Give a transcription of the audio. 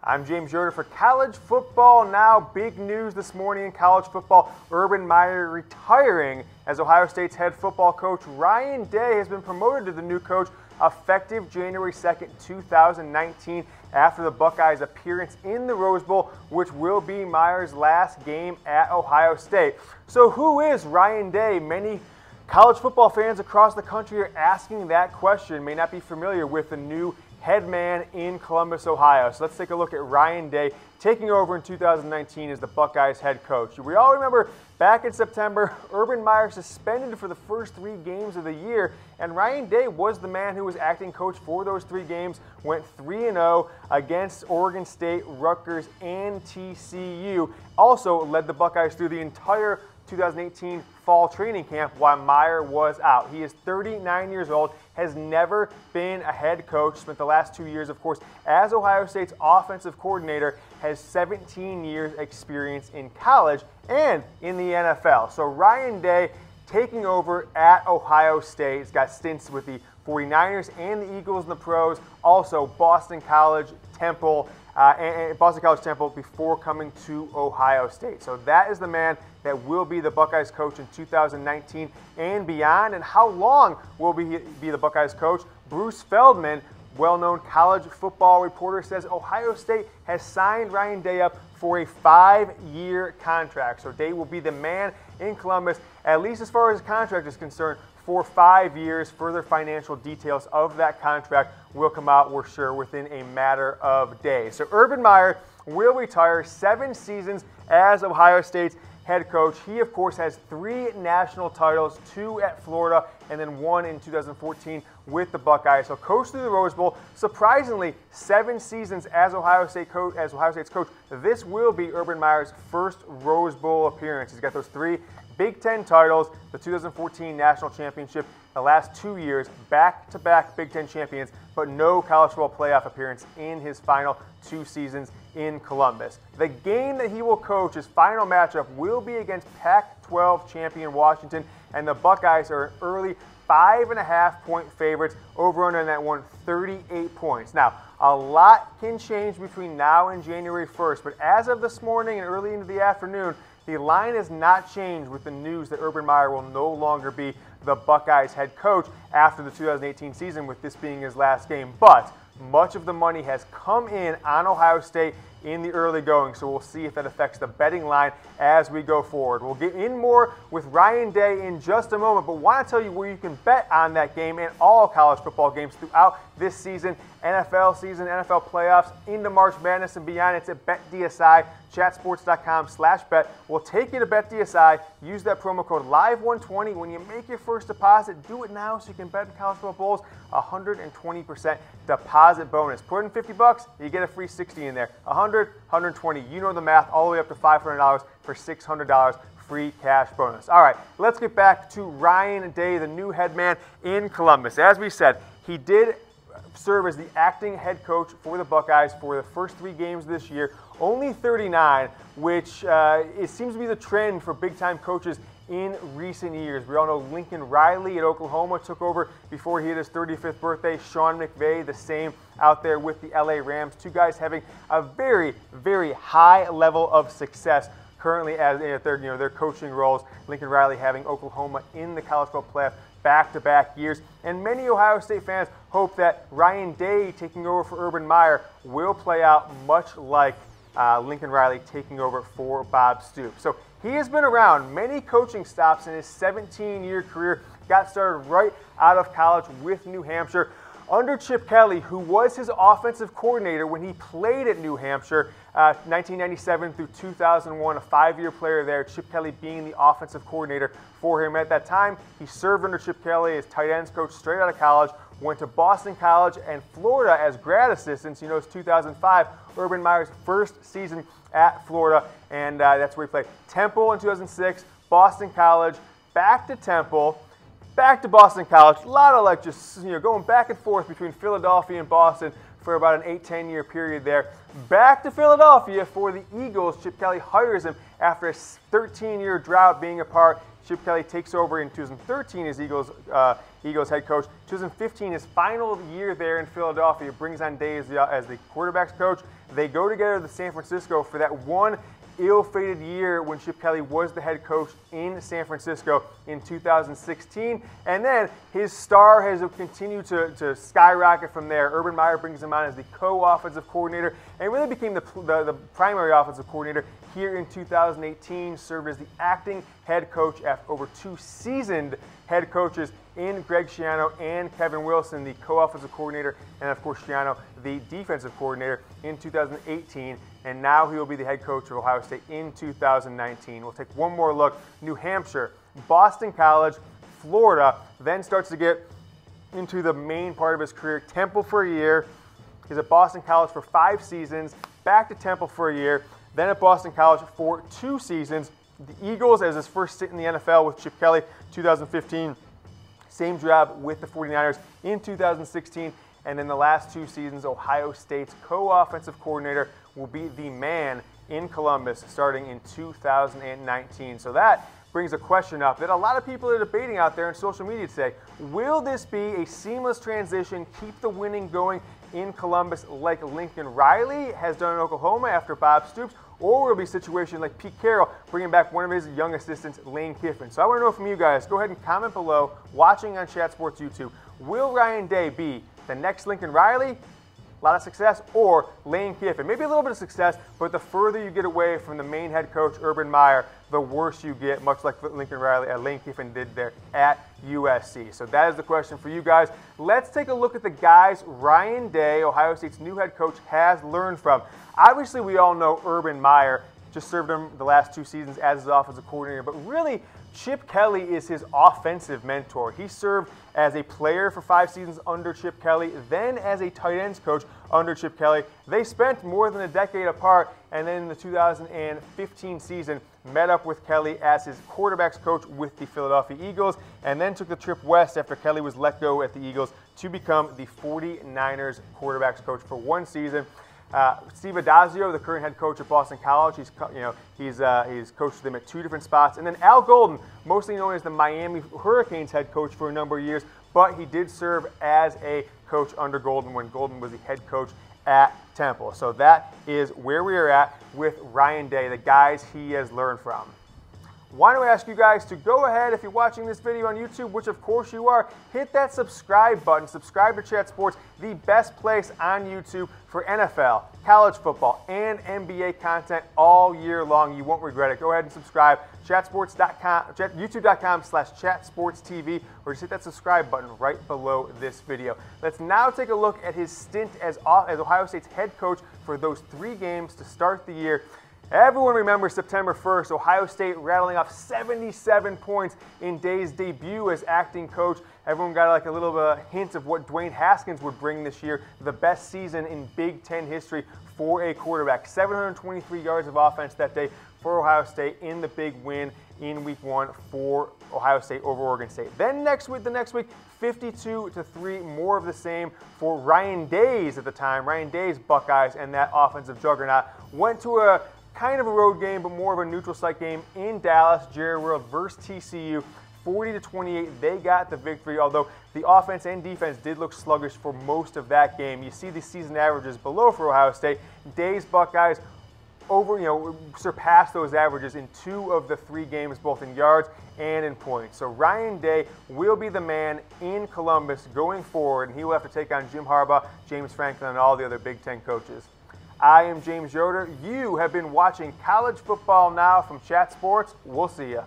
I'm James Yoder for College Football Now. Big news this morning in college football. Urban Meyer retiring as Ohio State's head football coach. Ryan Day has been promoted to the new coach effective January 2nd, 2019 after the Buckeyes' appearance in the Rose Bowl, which will be Meyer's last game at Ohio State. So who is Ryan Day? Many college football fans across the country are asking that question, may not be familiar with the new head man in Columbus, Ohio. So let's take a look at Ryan Day taking over in 2019 as the Buckeyes head coach. We all remember back in September, Urban Meyer suspended for the first 3 games of the year, and Ryan Day was the man who was acting coach for those 3 games, went 3-0 against Oregon State, Rutgers, and TCU. Also led the Buckeyes through the entire 2018 fall training camp while Meyer was out. He is 39 years old, has never been a head coach, spent the last 2 years, of course, as Ohio State's offensive coordinator, has 17 years experience in college and in the NFL. So Ryan Day taking over at Ohio State. He's got stints with the 49ers and the Eagles in the pros, also Boston College, Temple, before coming to Ohio State. So that is the man that will be the Buckeyes coach in 2019 and beyond. And how long will be the Buckeyes coach? Bruce Feldman, well-known college football reporter, says Ohio State has signed Ryan Day up for a 5-year contract. So Day will be the man in Columbus, at least as far as his contract is concerned, for 5 years. Further financial details of that contract will come out, we're sure, within a matter of days. So Urban Meyer will retire 7 seasons as Ohio State's head coach. He, of course, has 3 national titles, 2 at Florida and then 1 in 2014 with the Buckeyes. So coached through the Rose Bowl. Surprisingly, 7 seasons as Ohio State's coach. This will be Urban Meyer's first Rose Bowl appearance. He's got those 3 Big Ten titles, the 2014 National Championship, the last 2 years, back-to-back Big Ten champions, but no college football playoff appearance in his final 2 seasons in Columbus. The game that he will coach, his final matchup, will be against Pac-12 champion Washington, and the Buckeyes are an early 5.5-point favorites. Over-under in that one, 38 points. Now, a lot can change between now and January 1st, but as of this morning and early into the afternoon, the line has not changed with the news that Urban Meyer will no longer be the Buckeyes head coach after the 2018 season, with this being his last game. But much of the money has come in on Ohio State in the early going, so we'll see if that affects the betting line as we go forward. We'll get in more with Ryan Day in just a moment, but want to tell you where you can bet on that game and all college football games throughout this season, NFL season, NFL playoffs, into March Madness and beyond. It's at BetDSI, chatsports.com/bet. We'll take you to BetDSI. Use that promo code LIVE120 when you make your first deposit. Do it now so you can bet in college football bowls. 120% deposit bonus. Put in $50, you get a free 60 in there. 100, 120. You know the math. All the way up to $500 for $600 free cash bonus. All right, let's get back to Ryan Day, the new head man in Columbus. As we said, he did serve as the acting head coach for the Buckeyes for the first 3 games this year. Only 39, which it seems to be the trend for big-time coaches in recent years. We all know Lincoln Riley at Oklahoma took over before he had his 35th birthday. Sean McVay, the same out there with the LA Rams. 2 guys having a very, very high level of success currently as their coaching roles. Lincoln Riley having Oklahoma in the college football playoff back-to-back years. And many Ohio State fans hope that Ryan Day taking over for Urban Meyer will play out much like Lincoln Riley taking over for Bob Stoops. So he has been around many coaching stops in his 17-year career. Got started right out of college with New Hampshire under Chip Kelly, who was his offensive coordinator when he played at New Hampshire, 1997 through 2001, a 5-year player there, Chip Kelly being the offensive coordinator for him. At that time, he served under Chip Kelly as tight ends coach straight out of college, went to Boston College and Florida as grad assistants. You know, it's 2005, Urban Meyer's first season at Florida, and that's where he played. Temple in 2006, Boston College, back to Temple, back to Boston College. A lot of just going back and forth between Philadelphia and Boston for about an 8-10 year period there. Back to Philadelphia for the Eagles. Chip Kelly hires him after a 13-year drought being apart. Chip Kelly takes over in 2013 as Eagles head coach. 2015, his final year there in Philadelphia, brings on Day as the quarterback's coach. They go together to San Francisco for that one ill-fated year when Chip Kelly was the head coach in San Francisco in 2016. And then his star has continued to skyrocket from there. Urban Meyer brings him on as the co-offensive coordinator and really became the primary offensive coordinator here in 2018, served as the acting head coach after over 2 seasoned head coaches in Greg Schiano and Kevin Wilson, the co-offensive coordinator, and of course Schiano, the defensive coordinator in 2018. And now he will be the head coach of Ohio State in 2019. We'll take one more look. New Hampshire, Boston College, Florida, then starts to get into the main part of his career. Temple for a year. He's at Boston College for 5 seasons, back to Temple for a year, then at Boston College for 2 seasons. The Eagles as his first stint in the NFL with Chip Kelly, 2015. Same job with the 49ers in 2016. And in the last 2 seasons, Ohio State's co-offensive coordinator will be the man in Columbus starting in 2019. So that brings a question up that a lot of people are debating out there on social media today. Will this be a seamless transition, keep the winning going in Columbus like Lincoln Riley has done in Oklahoma after Bob Stoops, or will it be a situation like Pete Carroll bringing back one of his young assistants, Lane Kiffin? So I want to know from you guys. Go ahead and comment below, watching on Chat Sports YouTube. Will Ryan Day be the next Lincoln Riley? A lot of success, or Lane Kiffin? Maybe a little bit of success, but the further you get away from the main head coach, Urban Meyer, the worse you get, much like Lincoln Riley, Lane Kiffin did there at USC. So that is the question for you guys. Let's take a look at the guys Ryan Day, Ohio State's new head coach, has learned from. Obviously, we all know Urban Meyer just served him the last 2 seasons as his offensive coordinator, but really, Chip Kelly is his offensive mentor. He served as a player for 5 seasons under Chip Kelly, then as a tight ends coach under Chip Kelly. They spent more than a decade apart, and then in the 2015 season, met up with Kelly as his quarterbacks coach with the Philadelphia Eagles, and then took the trip west after Kelly was let go at the Eagles to become the 49ers quarterbacks coach for 1 season. Steve Adazio, the current head coach at Boston College, he's coached them at 2 different spots. And then Al Golden, mostly known as the Miami Hurricanes head coach for a number of years, but he did serve as a coach under Golden when Golden was the head coach at Temple. So that is where we are at with Ryan Day, the guys he has learned from. Want to ask you guys to go ahead, if you're watching this video on YouTube, which of course you are, hit that subscribe button. Subscribe to Chat Sports, the best place on YouTube for NFL, college football, and NBA content all year long. You won't regret it. Go ahead and subscribe. YouTube.com/chatsportstv, or just hit that subscribe button right below this video. Let's now take a look at his stint as Ohio State's head coach for those 3 games to start the year. Everyone remembers September 1st, Ohio State rattling off 77 points in Day's debut as acting coach. Everyone got like a little bit of a hint of what Dwayne Haskins would bring this year, the best season in Big Ten history for a quarterback. 723 yards of offense that day for Ohio State in the big win in Week 1 for Ohio State over Oregon State. Then the next week, 52-3, more of the same for Ryan Day's at the time. Ryan Day's Buckeyes and that offensive juggernaut went to a kind of a road game, but more of a neutral site game in Dallas, Jerry World versus TCU. 40-28, they got the victory, although the offense and defense did look sluggish for most of that game. You see the season averages below for Ohio State. Day's Buckeyes surpassed those averages in 2 of the 3 games, both in yards and in points. So Ryan Day will be the man in Columbus going forward, and he will have to take on Jim Harbaugh, James Franklin, and all the other Big Ten coaches. I am James Yoder. You have been watching College Football Now from Chat Sports. We'll see you.